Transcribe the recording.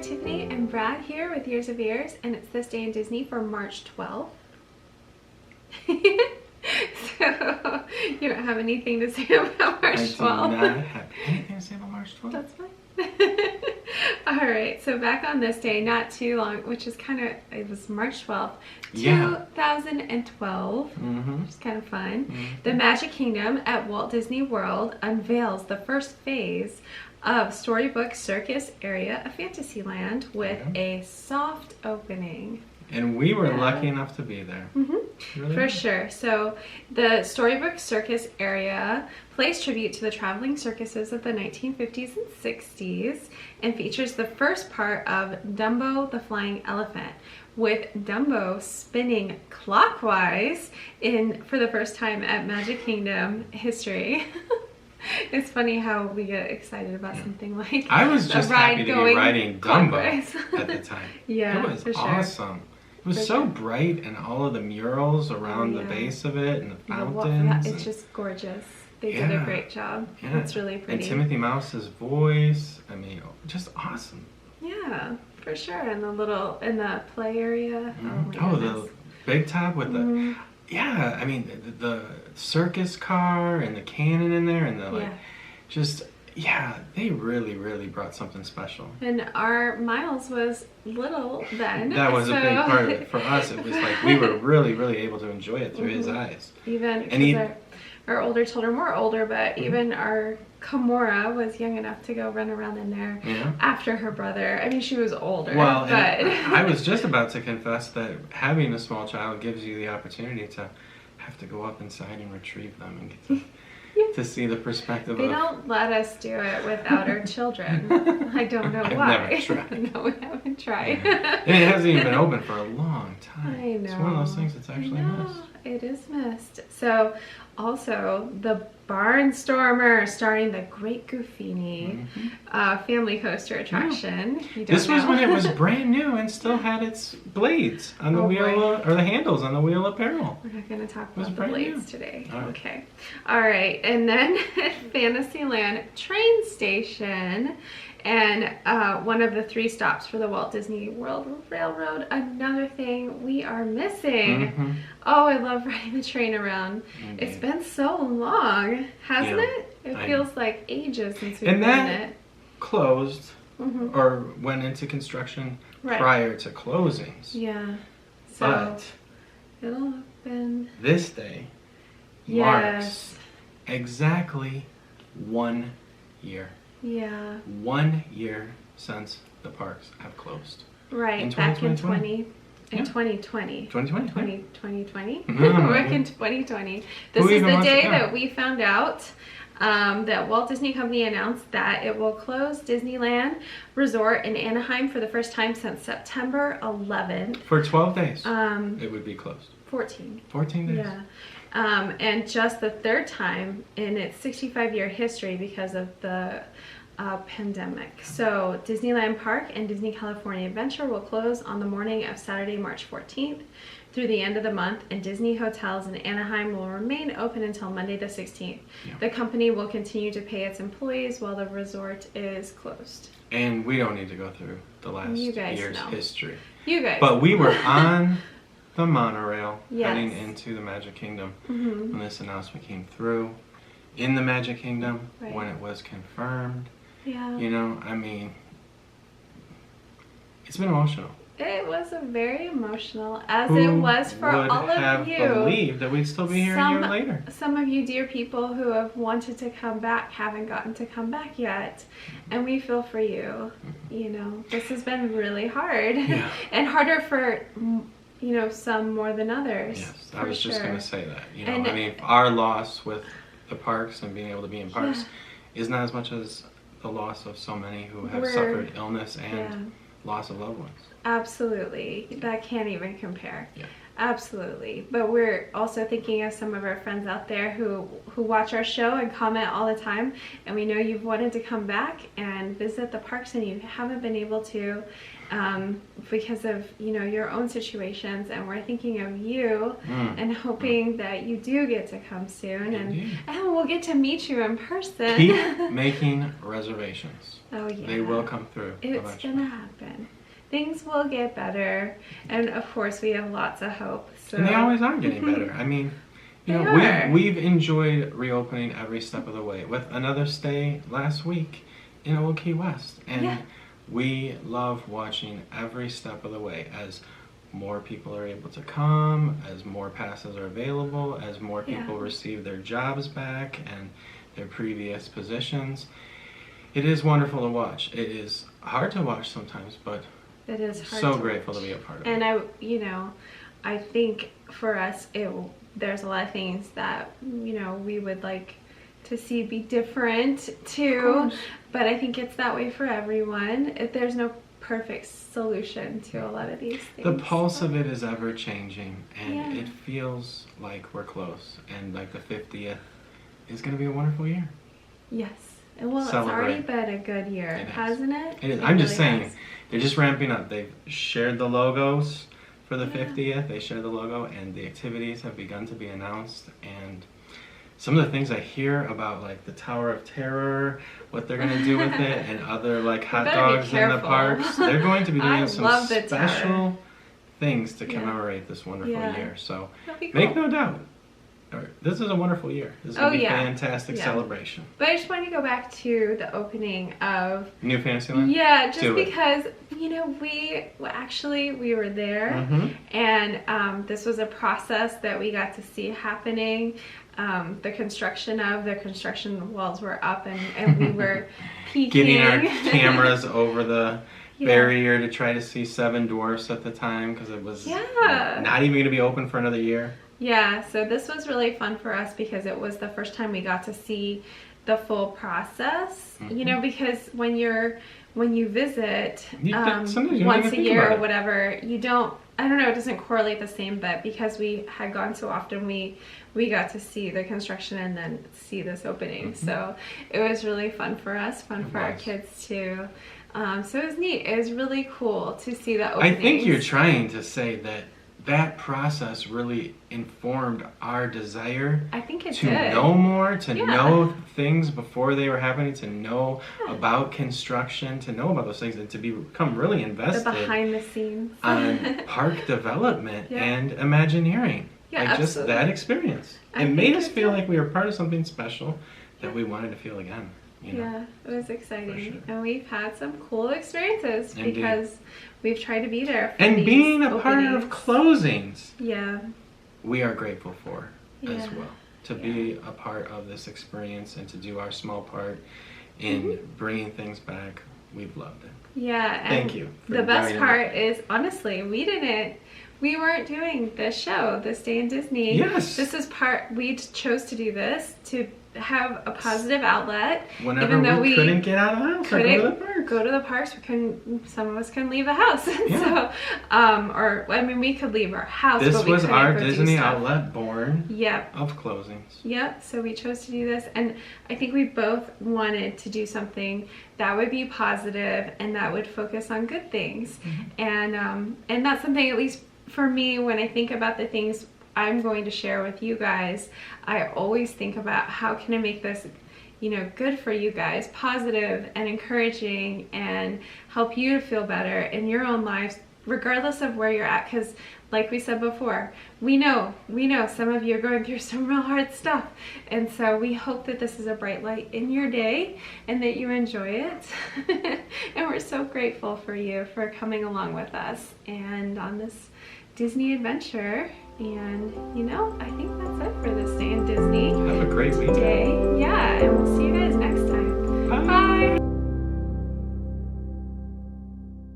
Tiffany and Brad here with Years of Ears, and it's This Day in Disney for March 12th. So, you don't have anything to say about March 12th? I do not have anything to say about March 12th. That's fine. Alright, so back on this day, not too long, which is kind of, it was March 12th, 2012, which is kind of fun. The Magic Kingdom at Walt Disney World unveils the first phase of Storybook Circus area of Fantasyland with a soft opening. And we were lucky enough to be there. Really? For sure. So the Storybook Circus area pays tribute to the traveling circuses of the 1950s and 60s and features the first part of Dumbo the Flying Elephant, with Dumbo spinning clockwise for the first time at Magic Kingdom history. It's funny how we get excited about something like I was just happy to be riding Dumbo clockwise. at the time. Yeah, it was for sure. awesome. It was so bright, and all of the murals around the base of it, and the fountains. It's just gorgeous. They did a great job. Yeah. It's really pretty. And Timothy Mouse's voice. I mean, just awesome. Yeah, for sure. And the play area. Oh, the big top with the. Yeah, I mean the circus car and the cannon in there, and the they really brought something special. And our Miles was little then. That was a big part of it for us. It was like we were really able to enjoy it through his eyes. Even our older children were older, but even our Kimora was young enough to go run around in there after her brother. I mean, she was older. Well, but I was just about to confess that having a small child gives you the opportunity to have to go up inside and retrieve them and get to see the perspective They don't let us do it without our children. I don't know why. I've never tried. No, we haven't tried. And it hasn't even been open for a long time. I know. It's one of those things that's actually missed. It is missed. So, also, the Barnstormer, starring the Great Goofini family coaster attraction. This was when it was brand new and still had its blades on the wheel, or the handles on the wheel apparel. We're not going to talk about the blades today. All right. Okay. All right. And then Fantasyland Train Station, and one of the 3 stops for the Walt Disney World Railroad. Another thing we are missing. Oh, I love riding the train around. It's been so long, hasn't it? It feels like ages since we've done it. Closed or went into construction prior to closings. Yeah. So but it'll open. This day marks exactly 1 year. Yeah. 1 year since the parks have closed. Right. Back in 2020. 2020. 2020. Back in 2020. This is the day that we found out that Walt Disney Company announced that it will close Disneyland Resort in Anaheim for the first time since September 11th. For 12 days. It would be closed. 14. 14 days. Yeah. And just the 3rd time in its 65-year history because of the pandemic. So Disneyland Park and Disney California Adventure will close on the morning of Saturday, March 14th through the end of the month, and Disney hotels in Anaheim will remain open until Monday the 16th. The company will continue to pay its employees while the resort is closed. And we don't need to go through the last year's history. You guys. But we were on the monorail heading into the Magic Kingdom when this announcement came through. In the Magic Kingdom, when it was confirmed. Yeah. You know, I mean, it's been emotional. It was a very emotional, as it was for all of you. Who would have believed that we'd still be here a year later? Some of you dear people who have wanted to come back haven't gotten to come back yet. And we feel for you. You know, this has been really hard. And harder for, you know, some more than others. Yes, I was just going to say that. You know, I mean, our loss with the parks and being able to be in parks is not as much as the loss of so many who have suffered illness and loss of loved ones. Absolutely. That can't even compare. Absolutely. But we're also thinking of some of our friends out there who watch our show and comment all the time, and we know you've wanted to come back and visit the parks and you haven't been able to because of, you know, your own situations, and we're thinking of you and hoping that you do get to come soon, and we'll get to meet you in person. Keep making reservations. Oh yeah. They will come through. It's gonna happen. Things will get better, and of course we have lots of hope. So. And they always are getting better. I mean, you know, we've enjoyed reopening every step of the way, with another stay last week in Old Key West, and we love watching every step of the way as more people are able to come, as more passes are available, as more people receive their jobs back and their previous positions. It is wonderful to watch. It is hard to watch sometimes, but it is hard so to grateful watch. to be a part of and it. I think for us, there's a lot of things that, you know, we would like to see be different too, but I think it's that way for everyone. There's no perfect solution to a lot of these things. The pulse of it is ever changing, and it feels like we're close, and like the 50th is going to be a wonderful year. Yes. Well, it's already been a good year, hasn't it? It is. I'm just saying, they're just ramping up. They've shared the logos for the 50th. They shared the logo, and the activities have begun to be announced. And some of the things I hear about, like the Tower of Terror, what they're going to do with it, and other like hot dogs in the parks, they're going to be doing some special things to commemorate this wonderful year. So make no doubt. This is a wonderful year. This is going to be a fantastic celebration. But I just want to go back to the opening of New Fantasyland? Yeah, just because, you know, we were there, and this was a process that we got to see happening. The construction walls were up, and we were peeking. Getting our cameras over the barrier to try to see Seven Dwarfs at the time, because it was not even going to be open for another year. Yeah, so this was really fun for us because it was the first time we got to see the full process. You know, because when you visit once a year or whatever, you don't, I don't know, it doesn't correlate the same, but because we had gone so often, we got to see the construction and then see this opening. So it was really fun for us, fun for our kids too. So it was neat. It was really cool to see the opening. I think you're trying to say that process really informed our desire to know more, to know things before they were happening, to know about construction, to know about those things, and to become really invested the behind the scenes on park development and Imagineering. Like just that experience. It made us feel like we were part of something special that we wanted to feel again. You know? Yeah, it was exciting. And we've had some cool experiences because we've tried to be there for and being a part of closings. Yeah. We are grateful for as well. To be a part of this experience and to do our small part in bringing things back. We've loved it. Yeah. And thank you. The best part is, honestly, we weren't doing this show, This Day in Disney. Yes. This is we chose to do this to have a positive outlet. Whenever we couldn't get out of the house or go to the parks. Some of us couldn't leave the house. So, we could leave our house. This but we was our Disney stuff. outlet born of closings. Yep. So we chose to do this, and I think we both wanted to do something that would be positive and that would focus on good things. And that's something, at least for me, when I think about the things I'm going to share with you guys, I always think about how can I make this, you know, good for you guys, positive and encouraging, and help you to feel better in your own lives, regardless of where you're at. Because like we said before, we know some of you are going through some real hard stuff, and so we hope that this is a bright light in your day and that you enjoy it. And we're so grateful for you for coming along with us and on this Disney adventure. And, you know, I think that's it for This Day in Disney. Have a great weekend.